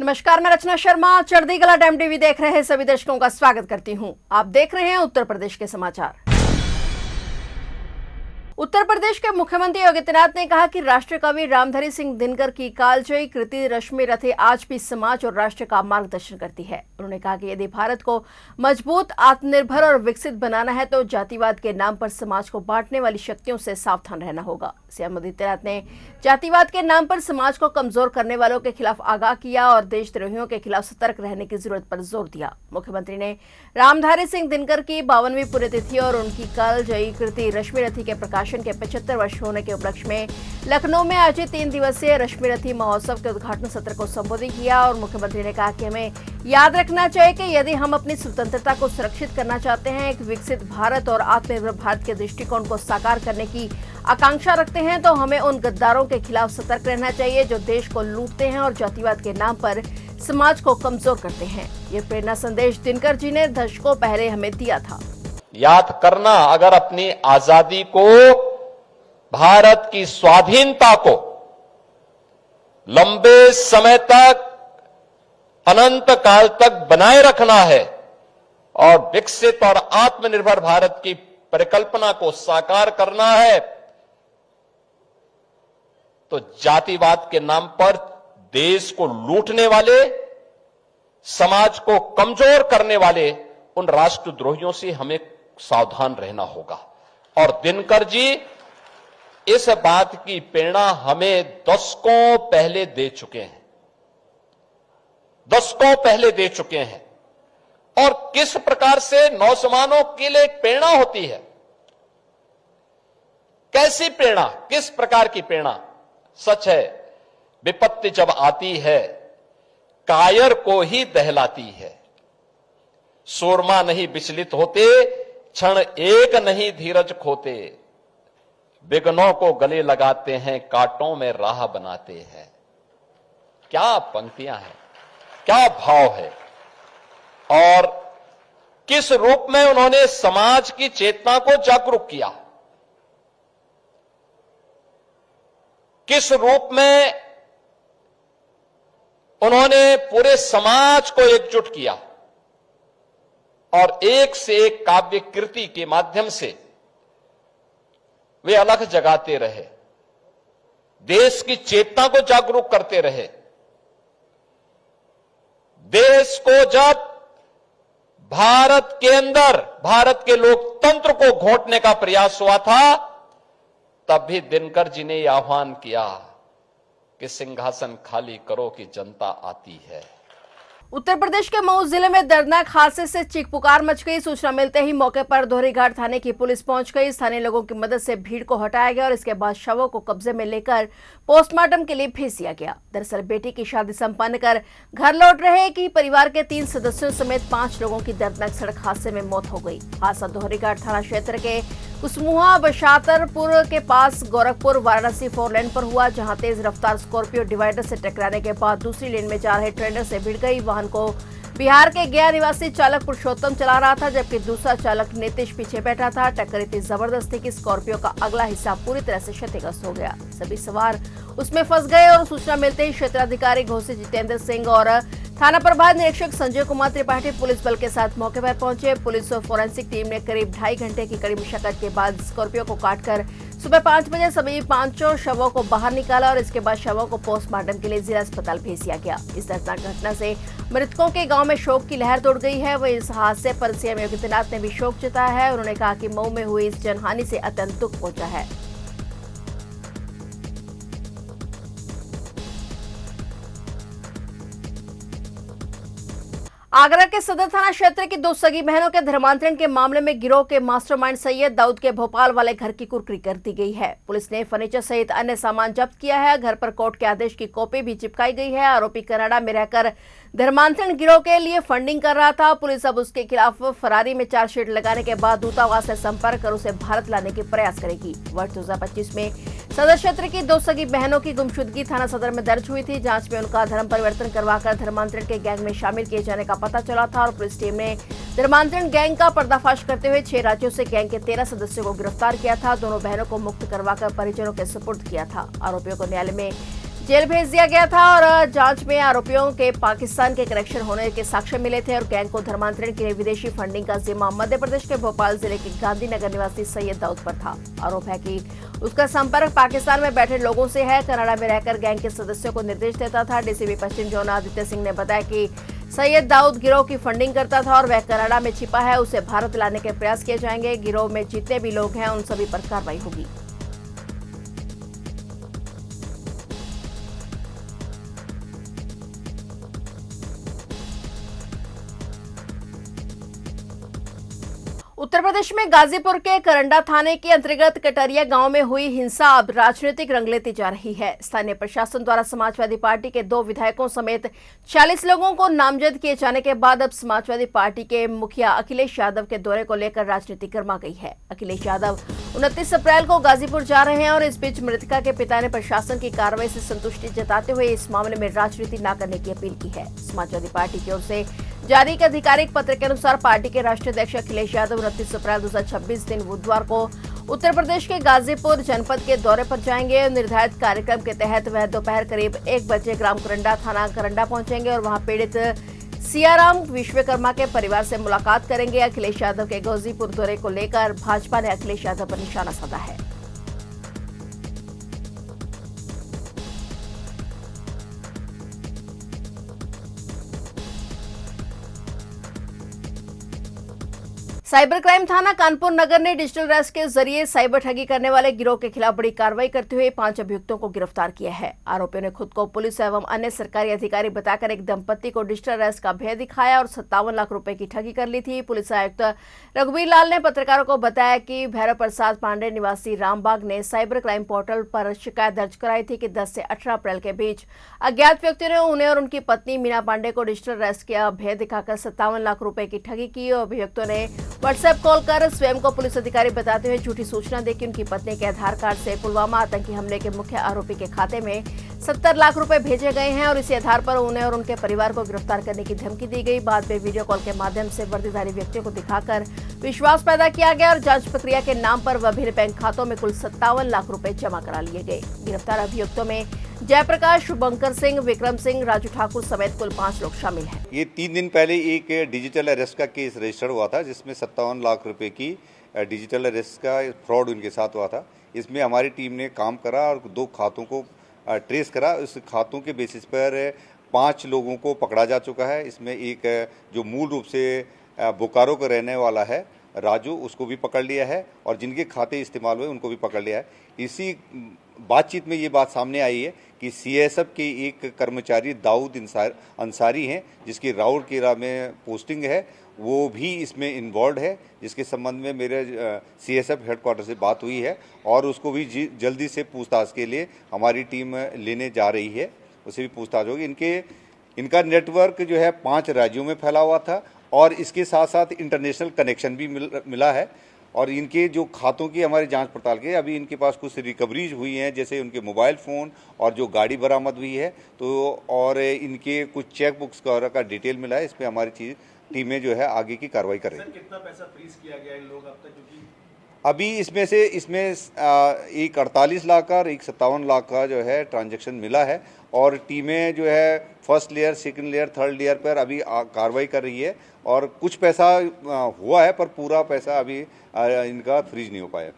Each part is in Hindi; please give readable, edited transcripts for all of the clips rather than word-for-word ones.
नमस्कार, मैं रचना शर्मा चढ़ती कला टाइम टीवी देख रहे हैं सभी दर्शकों का स्वागत करती हूं। आप देख रहे हैं उत्तर प्रदेश के समाचार। उत्तर प्रदेश के मुख्यमंत्री योगी आदित्यनाथ ने कहा कि राष्ट्र कवि रामधारी सिंह दिनकर की कालजयी कृति रश्मि रथी आज भी समाज और राष्ट्र का मार्गदर्शन करती है। उन्होंने कहा कि यदि भारत को मजबूत, आत्मनिर्भर और विकसित बनाना है तो जातिवाद के नाम पर समाज को बांटने वाली शक्तियों से सावधान रहना होगा। सीएम आदित्यनाथ ने जातिवाद के नाम पर समाज को कमजोर करने वालों के खिलाफ आगाह किया और देशद्रोहियों के खिलाफ सतर्क रहने की जरूरत पर जोर दिया। मुख्यमंत्री ने रामधारी सिंह दिनकर की 52वीं पुण्यतिथि और उनकी कालजयी कृति रश्मि रथी के प्रकाशन के 75 वर्ष होने के उपलक्ष्य में लखनऊ में आयोजित 3 दिवसीय रश्मि रथी महोत्सव के उद्घाटन सत्र को संबोधित किया और मुख्यमंत्री ने कहा कि हमें याद रखना चाहिए कि यदि हम अपनी स्वतंत्रता को सुरक्षित करना चाहते हैं, एक विकसित भारत और आत्मनिर्भर भारत के दृष्टिकोण को साकार करने की आकांक्षा रखते हैं, तो हमें उन गद्दारों के खिलाफ सतर्क रहना चाहिए जो देश को लूटते हैं और जातिवाद के नाम पर समाज को कमजोर करते हैं। ये प्रेरणा संदेश दिनकर जी ने दशकों पहले हमें दिया था। याद करना, अगर अपनी आजादी को, भारत की स्वाधीनता को लंबे समय तक, अनंत काल तक बनाए रखना है और विकसित और आत्मनिर्भर भारत की परिकल्पना को साकार करना है, तो जातिवाद के नाम पर देश को लूटने वाले, समाज को कमजोर करने वाले उन राष्ट्रद्रोहियों से हमें सावधान रहना होगा। और दिनकर जी इस बात की प्रेरणा हमें दशकों पहले दे चुके हैं, दशकों पहले दे चुके हैं। और किस प्रकार से नौजवानों के लिए एक प्रेरणा होती है, कैसी प्रेरणा, किस प्रकार की प्रेरणा। सच है, विपत्ति जब आती है कायर को ही दहलाती है। सूरमा नहीं विचलित होते, क्षण एक नहीं धीरज खोते, विघ्नों को गले लगाते हैं, कांटों में राह बनाते हैं। क्या पंक्तियां हैं, क्या भाव है। और किस रूप में उन्होंने समाज की चेतना को जागरूक किया, किस रूप में उन्होंने पूरे समाज को एकजुट किया और एक से एक काव्य कृति के माध्यम से वे अलग जगाते रहे, देश की चेतना को जागरूक करते रहे। देश को जब भारत के अंदर, भारत के लोकतंत्र को घोंटने का प्रयास हुआ था, तब भी दिनकर जी ने यह आह्वान किया कि सिंहासन खाली करो कि जनता आती है। उत्तर प्रदेश के मऊ जिले में दर्दनाक हादसे से चीख पुकार मच गई। सूचना मिलते ही मौके पर दोहरीघाट थाने की पुलिस पहुंच गई। स्थानीय लोगों की मदद से भीड़ को हटाया गया और इसके बाद शवों को कब्जे में लेकर पोस्टमार्टम के लिए भेज दिया गया। दरअसल बेटी की शादी संपन्न कर घर लौट रहे कि परिवार के 3 सदस्यों समेत 5 लोगों की दर्दनाक सड़क हादसे में मौत हो गई। हादसा दोहरीघाट थाना क्षेत्र के कुसमुहा बशातरपुर के पास गोरखपुर वाराणसी 4 लेन पर हुआ, जहां तेज रफ्तार स्कॉर्पियो डिवाइडर से टकराने के बाद दूसरी लेन में जा रहे ट्रेलर से भिड़ गई। वाहन को बिहार के गया निवासी चालक पुरुषोत्तम चला रहा था, जबकि दूसरा चालक नीतीश पीछे बैठा था। टक्कर इतनी जबरदस्त थी कि स्कॉर्पियो का अगला हिस्सा पूरी तरह से क्षतिग्रस्त हो गया। सभी सवार उसमें फंस गए और सूचना मिलते ही क्षेत्राधिकारी घोसी जितेंद्र सिंह और थाना प्रभारी निरीक्षक संजय कुमार त्रिपाठी पुलिस बल के साथ मौके पर पहुंचे। पुलिस और फोरेंसिक टीम ने करीब 2.5 घंटे की कड़ी मशक्कत के बाद स्कॉर्पियो को काटकर सुबह 5 बजे सभी 5 शवों को बाहर निकाला और इसके बाद शवों को पोस्टमार्टम के लिए जिला अस्पताल भेज दिया गया। इस दर्दनाक घटना से मृतकों के गांव में शोक की लहर दौड़ गई है। वहीं इस हादसे पर सीएम योगी आदित्यनाथ ने भी शोक जताया है। उन्होंने कहा कि मऊ में हुई इस जनहानि से अत्यंत दुख पहुंचा है। आगरा के सदर थाना क्षेत्र की 2 सगी बहनों के धर्मांतरण के मामले में गिरोह के मास्टरमाइंड सैयद दाऊद के भोपाल वाले घर की कुर्की कर दी गई है। पुलिस ने फर्नीचर सहित अन्य सामान जब्त किया है। घर पर कोर्ट के आदेश की कॉपी भी चिपकाई गई है। आरोपी कनाडा में रहकर धर्मांतरण गिरोह के लिए फंडिंग कर रहा था। पुलिस अब उसके खिलाफ फरारी में चार्जशीट लगाने के बाद दूतावास से संपर्क कर उसे भारत लाने के प्रयास करेगी। वर्ष 2025 में सदर क्षेत्र की 2 सगी बहनों की गुमशुदगी थाना सदर में दर्ज हुई थी। जांच में उनका धर्म परिवर्तन करवाकर धर्मांतरण के गैंग में शामिल किए जाने का पता चला था और पुलिस टीम ने धर्मांतरण गैंग का पर्दाफाश करते हुए 6 राज्यों से गैंग के 13 सदस्यों को गिरफ्तार किया था। दोनों बहनों को मुक्त करवाकर परिजनों के सुपुर्द किया था। आरोपियों को न्यायालय में जेल भेज दिया गया था और जांच में आरोपियों के पाकिस्तान के कनेक्शन होने के साक्ष्य मिले थे और गैंग को धर्मांतरण के लिए विदेशी फंडिंग का जिम्मा मध्य प्रदेश के भोपाल जिले के गांधीनगर निवासी सैयद दाऊद पर था। आरोप है कि उसका संपर्क पाकिस्तान में बैठे लोगों से है। कनाडा में रहकर गैंग के सदस्यों को निर्देश देता था। डीसीपी पश्चिम जोन आदित्य सिंह ने बताया कि सैयद दाऊद गिरोह की फंडिंग करता था और वह कनाडा में छिपा है। उसे भारत लाने के प्रयास किए जाएंगे। गिरोह में जितने भी लोग हैं उन सभी पर कार्रवाई होगी। उत्तर प्रदेश में गाजीपुर के करंडा थाने के अंतर्गत कटरिया गांव में हुई हिंसा अब राजनीतिक रंग लेती जा रही है। स्थानीय प्रशासन द्वारा समाजवादी पार्टी के 2 विधायकों समेत 40 लोगों को नामजद किए जाने के बाद अब समाजवादी पार्टी के मुखिया अखिलेश यादव के दौरे को लेकर राजनीति गर्मा गई है। अखिलेश यादव 29 अप्रैल को गाजीपुर जा रहे हैं और इस बीच मृतका के पिता ने प्रशासन की कार्रवाई से संतुष्टि जताते हुए इस मामले में राजनीति न करने की अपील की है। समाजवादी पार्टी की ओर से जारी एक आधिकारिक पत्र के अनुसार पार्टी के राष्ट्रीय अध्यक्ष अखिलेश यादव 29 अप्रैल 2026 दिन बुधवार को उत्तर प्रदेश के गाजीपुर जनपद के दौरे पर जाएंगे। निर्धारित कार्यक्रम के तहत वह दोपहर करीब 1 बजे ग्राम करंडा थाना करंडा पहुंचेंगे और वहां पीड़ित सियाराम विश्वकर्मा के परिवार से मुलाकात करेंगे। अखिलेश यादव के गाजीपुर दौरे को लेकर भाजपा ने अखिलेश यादव पर निशाना साधा है। साइबर क्राइम थाना कानपुर नगर ने डिजिटल अरेस्ट के जरिए साइबर ठगी करने वाले गिरोह के खिलाफ बड़ी कार्रवाई करते हुए 5 अभियुक्तों को गिरफ्तार किया है। आरोपियों ने खुद को पुलिस एवं अन्य सरकारी अधिकारी बताकर एक दंपति को डिजिटल अरेस्ट का भय दिखाया और 57 लाख रुपए की ठगी कर ली थी। पुलिस आयुक्त रघुवीर लाल ने पत्रकारों को बताया कि भैरव प्रसाद पांडे निवासी रामबाग ने साइबर क्राइम पोर्टल पर शिकायत दर्ज कराई थी कि 10 से 18 अप्रैल के बीच अज्ञात व्यक्तियों ने उन्हें और उनकी पत्नी मीना पांडे को डिजिटल अरेस्ट किया, भय दिखाकर 57 लाख रुपए की ठगी की। अभियुक्तों ने व्हाट्सएप कॉल कर स्वयं को पुलिस अधिकारी बताते हुए झूठी सूचना दी कि उनकी पत्नी के आधार कार्ड से पुलवामा आतंकी हमले के मुख्य आरोपी के खाते में 70 लाख रुपए भेजे गए हैं और इसी आधार पर उन्हें और उनके परिवार को गिरफ्तार करने की धमकी दी गई। बाद में वीडियो कॉल के माध्यम से वर्दीधारी व्यक्तियों को दिखाकर विश्वास पैदा किया गया और जांच प्रक्रिया के नाम पर विभिन्न बैंक खातों में कुल 57 लाख रुपए जमा करा लिए गए। गिरफ्तार अभियुक्तों में जयप्रकाश, शुभंकर सिंह, विक्रम सिंह, राजू ठाकुर समेत कुल 5 लोग शामिल हैं। ये 3 दिन पहले एक डिजिटल अरेस्ट का केस रजिस्टर हुआ था जिसमें 57 लाख रुपए की डिजिटल अरेस्ट का फ्रॉड उनके साथ हुआ था। इसमें हमारी टीम ने काम करा और 2 खातों को ट्रेस करा। उस खातों के बेसिस पर 5 लोगों को पकड़ा जा चुका है। इसमें एक जो मूल रूप से बोकारो का रहने वाला है राजू, उसको भी पकड़ लिया है और जिनके खाते इस्तेमाल हुए उनको भी पकड़ लिया है। इसी बातचीत में ये बात सामने आई है कि सीएसएफ के एक कर्मचारी दाऊद अंसारी हैं जिसकी राउरकेला में पोस्टिंग है, वो भी इसमें इन्वॉल्व है, जिसके संबंध में मेरे सीएसएफ हेडक्वार्टर से बात हुई है और उसको भी जल्दी से पूछताछ के लिए हमारी टीम लेने जा रही है। उसे भी पूछताछ होगी। इनका नेटवर्क जो है 5 राज्यों में फैला हुआ था और इसके साथ साथ इंटरनेशनल कनेक्शन भी मिला है और इनके जो खातों की हमारी जांच पड़ताल की अभी इनके पास कुछ रिकवरीज हुई हैं, जैसे उनके मोबाइल फ़ोन और जो गाड़ी बरामद हुई है तो और इनके कुछ चेक बुक्स का डिटेल मिला है। इस पर हमारी टीमें जो है आगे की कार्रवाई कर रही हैं। कितना पैसा फ्रीज किया गया इन लोग अब तक? क्योंकि अभी इसमें एक 48 लाख का और एक 57 लाख का जो है ट्रांजैक्शन मिला है और टीमें जो है first layer, second layer, third layer पर अभी कार्रवाई कर रही है और कुछ पैसा हुआ है पर पूरा पैसा अभी इनका फ्रीज नहीं हो पाया।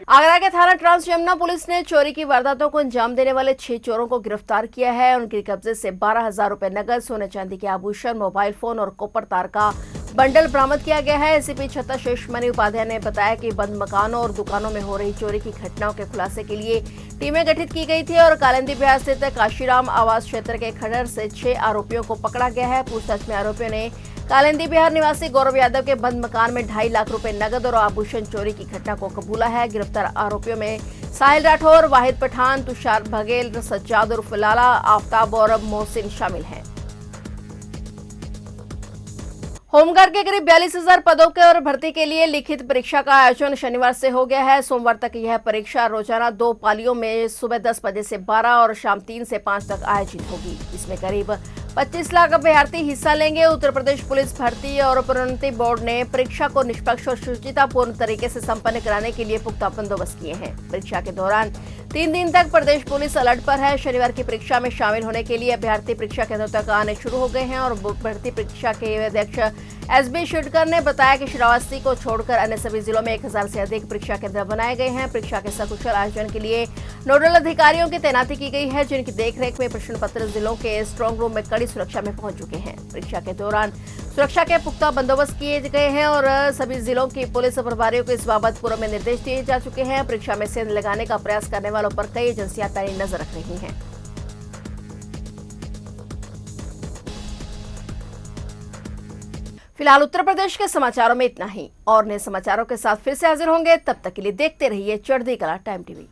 आगरा के थाना ट्रांस यमुना पुलिस ने चोरी की वारदातों को अंजाम देने वाले 6 चोरों को गिरफ्तार किया है। उनके कब्जे से 12,000 रुपए नगद, सोने चांदी के आभूषण, मोबाइल फोन और कॉपर तार का बंडल बरामद किया गया है। एसीपी छत्ता शेषमणि उपाध्याय ने बताया कि बंद मकानों और दुकानों में हो रही चोरी की घटनाओं के खुलासे के लिए टीमें गठित की गई थी और कालिंदी बिहार स्थित काशीराम आवास क्षेत्र के खंडर से 6 आरोपियों को पकड़ा गया है। पूछताछ में आरोपियों ने कालिंदी बिहार निवासी गौरव यादव के बंद मकान में 2.5 लाख रुपए नगद और आभूषण चोरी की घटना को कबूला है। गिरफ्तार आरोपियों में साहिल राठौर, वाहिद पठान, तुषार बघेल, सज्जाद उर्फ लाला, आफ्ताब और मोहसिन शामिल हैं। होमगार्ड के करीब 42,000 पदों के और भर्ती के लिए लिखित परीक्षा का आयोजन शनिवार से हो गया है। सोमवार तक यह परीक्षा रोजाना 2 पालियों में सुबह 10 बजे से 12 और शाम 3 से 5 तक आयोजित होगी। इसमें करीब 25 लाख अभ्यर्थी हिस्सा लेंगे। उत्तर प्रदेश पुलिस भर्ती और प्रोन्नति बोर्ड ने परीक्षा को निष्पक्ष और शुचितापूर्ण तरीके से संपन्न कराने के लिए पुख्ता बंदोबस्त किए हैं। परीक्षा के दौरान 3 दिन तक प्रदेश पुलिस अलर्ट पर है। शनिवार की परीक्षा में शामिल होने के लिए अभ्यर्थी परीक्षा केंद्रों तक आने शुरू हो गए हैं और भर्ती परीक्षा के अध्यक्ष एसबी शिवडकर ने बताया कि श्रावस्ती को छोड़कर अन्य सभी जिलों में 1000 से अधिक परीक्षा केंद्र बनाए गए हैं। परीक्षा के सकुशल आयोजन के लिए नोडल अधिकारियों की तैनाती की गई है, जिनकी देखरेख में प्रश्न पत्र जिलों के स्ट्रांग रूम में कड़ी सुरक्षा में पहुंच चुके हैं। परीक्षा के दौरान सुरक्षा के पुख्ता बंदोबस्त किए गए हैं और सभी जिलों की पुलिस प्रभारियों को इस बाबत पूर्व में निर्देश दिए जा चुके हैं। परीक्षा में सेंध लगाने का प्रयास करने वालों पर कई एजेंसियां पैनी नजर रख रही हैं। फिलहाल उत्तर प्रदेश के समाचारों में इतना ही। और नए समाचारों के साथ फिर से हाजिर होंगे, तब तक के लिए देखते रहिए चढ़ती कला टाइम टीवी।